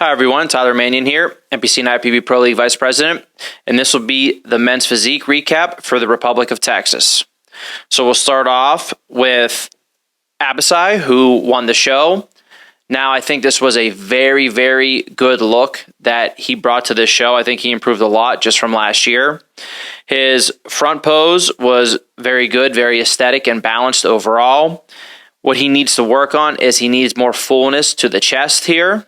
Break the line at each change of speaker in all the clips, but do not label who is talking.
Hi everyone, Tyler Manion here, NPC and IFBB Pro League Vice President, and this will be the men's physique recap for the Republic of Texas. So we'll start off with Abasai, who won the show. Now, I think this was a very, very good look that he brought to this show. I think he improved a lot just from last year. His front pose was very good, very aesthetic and balanced overall. What he needs to work on is he needs more fullness to the chest here.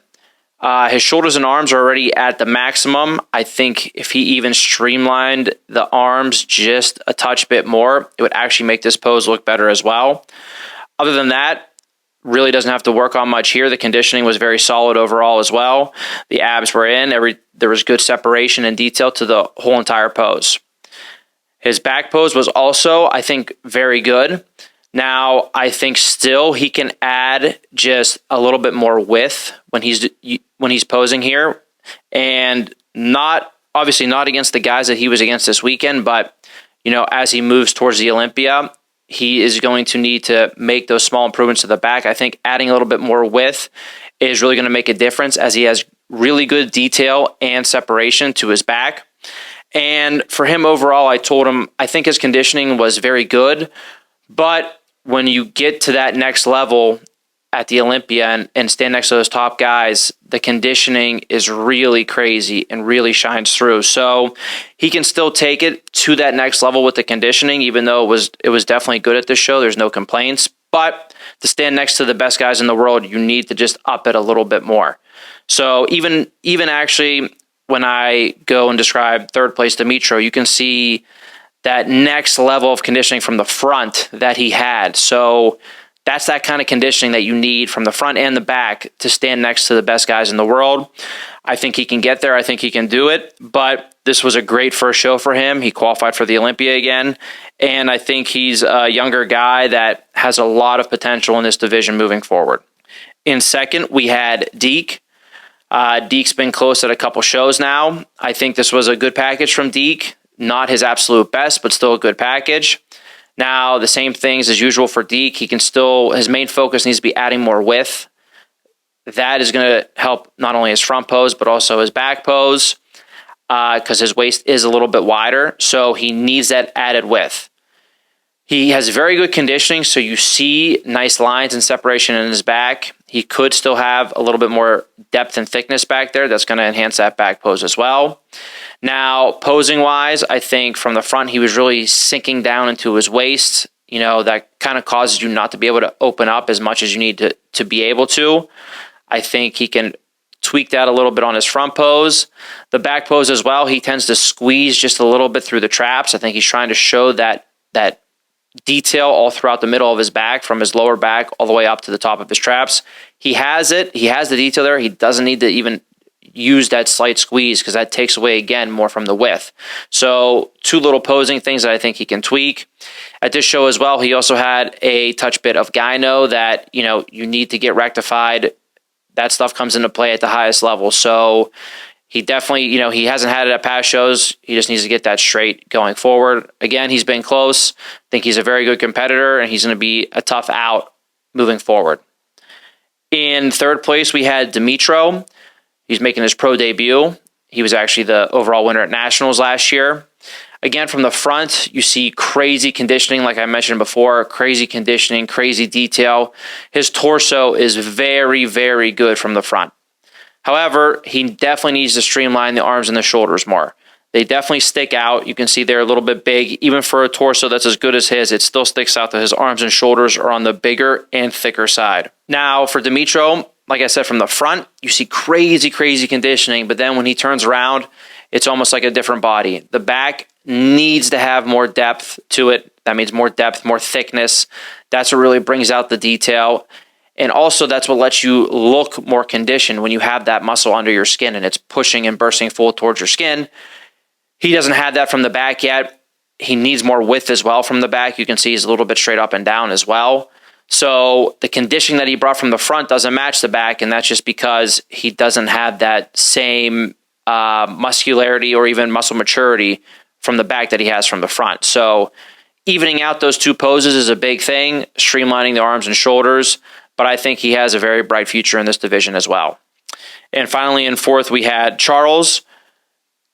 His shoulders and arms are already at the maximum. I think if he even streamlined the arms just a touch bit more, it would actually make this pose look better as well. Other than that, really doesn't have to work on much here. The conditioning was very solid overall as well. The abs were in. There was good separation and detail to the whole entire pose. His back pose was also, I think, very good. Now, I think still he can add just a little bit more width when he's posing here, and obviously not against the guys that he was against this weekend, but as he moves towards the Olympia, he is going to need to make those small improvements to the back. I think adding a little bit more width is really going to make a difference, as he has really good detail and separation to his back. And for him overall, I told him I think his conditioning was very good, but when you get to that next level at the Olympia and stand next to those top guys, the conditioning is really crazy and really shines through. So he can still take it to that next level with the conditioning, even though it was definitely good at this show. There's no complaints. But to stand next to the best guys in the world, you need to just up it a little bit more. So even actually, when I go and describe third place Dimitro, you can see that next level of conditioning from the front that he had. So that's that kind of conditioning that you need from the front and the back to stand next to the best guys in the world. I think he can get there. I think he can do it. But this was a great first show for him. He qualified for the Olympia again. And I think he's a younger guy that has a lot of potential in this division moving forward. In second, we had Deke. Deke's been close at a couple shows now. I think this was a good package from Deke. Not his absolute best, but still a good package. Now, the same things as usual for Deke. His main focus needs to be adding more width. That is going to help not only his front pose, but also his back pose, because his waist is a little bit wider. So he needs that added width. He has very good conditioning, so you see nice lines and separation in his back. He could still have a little bit more depth and thickness back there. That's going to enhance that back pose as well. Now, posing-wise, I think from the front, he was really sinking down into his waist. That kind of causes you not to be able to open up as much as you need to be able to. I think he can tweak that a little bit on his front pose. The back pose as well, he tends to squeeze just a little bit through the traps. I think he's trying to show that detail all throughout the middle of his back, from his lower back all the way up to the top of his traps. He has it. He has the detail there. He doesn't need to even use that slight squeeze, because that takes away, again, more from the width. So two little posing things that I think he can tweak. At this show as well, he also had a touch bit of gyno that, you need to get rectified. That stuff comes into play at the highest level. So he definitely, he hasn't had it at past shows. He just needs to get that straight going forward. Again, he's been close. I think he's a very good competitor, and he's going to be a tough out moving forward. In third place, we had Dimitro. He's making his pro debut. He was actually the overall winner at Nationals last year. Again, from the front, you see crazy conditioning, like I mentioned before. Crazy conditioning, crazy detail. His torso is very, very good from the front. However, he definitely needs to streamline the arms and the shoulders more. They definitely stick out. You can see they're a little bit big. Even for a torso that's as good as his, it still sticks out that his arms and shoulders are on the bigger and thicker side. Now, for Dimitro, like I said, from the front, you see crazy, crazy conditioning, but then when he turns around, it's almost like a different body. The back needs to have more depth to it. That means more depth, more thickness. That's what really brings out the detail. And also, that's what lets you look more conditioned when you have that muscle under your skin and it's pushing and bursting full towards your skin. He doesn't have that from the back yet. He needs more width as well from the back. You can see he's a little bit straight up and down as well. So the conditioning that he brought from the front doesn't match the back, and that's just because he doesn't have that same muscularity or even muscle maturity from the back that he has from the front. So evening out those two poses is a big thing, streamlining the arms and shoulders, but I think he has a very bright future in this division as well. And finally, in fourth, we had Charles.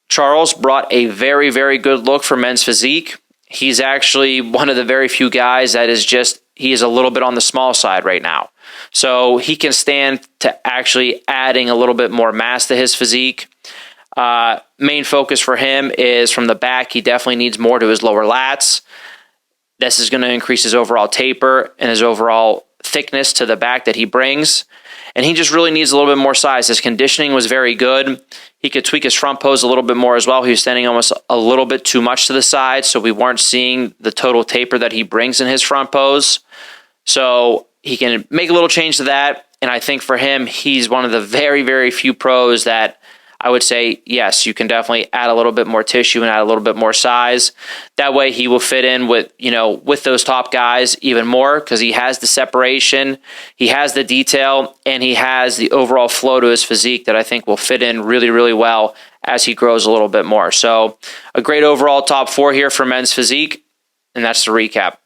Charles brought a very, very good look for men's physique. He's actually one of the very few guys that he is a little bit on the small side right now. So he can stand to actually adding a little bit more mass to his physique. Main focus for him is from the back. He definitely needs more to his lower lats. This is going to increase his overall taper and his overall thickness to the back that he brings. And he just really needs a little bit more size. His conditioning was very good. He could tweak his front pose a little bit more as well. He was standing almost a little bit too much to the side, so we weren't seeing the total taper that he brings in his front pose. So he can make a little change to that. And I think for him, he's one of the very, very few pros that I would say, yes, you can definitely add a little bit more tissue and add a little bit more size. That way he will fit in with those top guys even more, because he has the separation, he has the detail, and he has the overall flow to his physique that I think will fit in really, really well as he grows a little bit more. So a great overall top 4 here for men's physique, and that's the recap.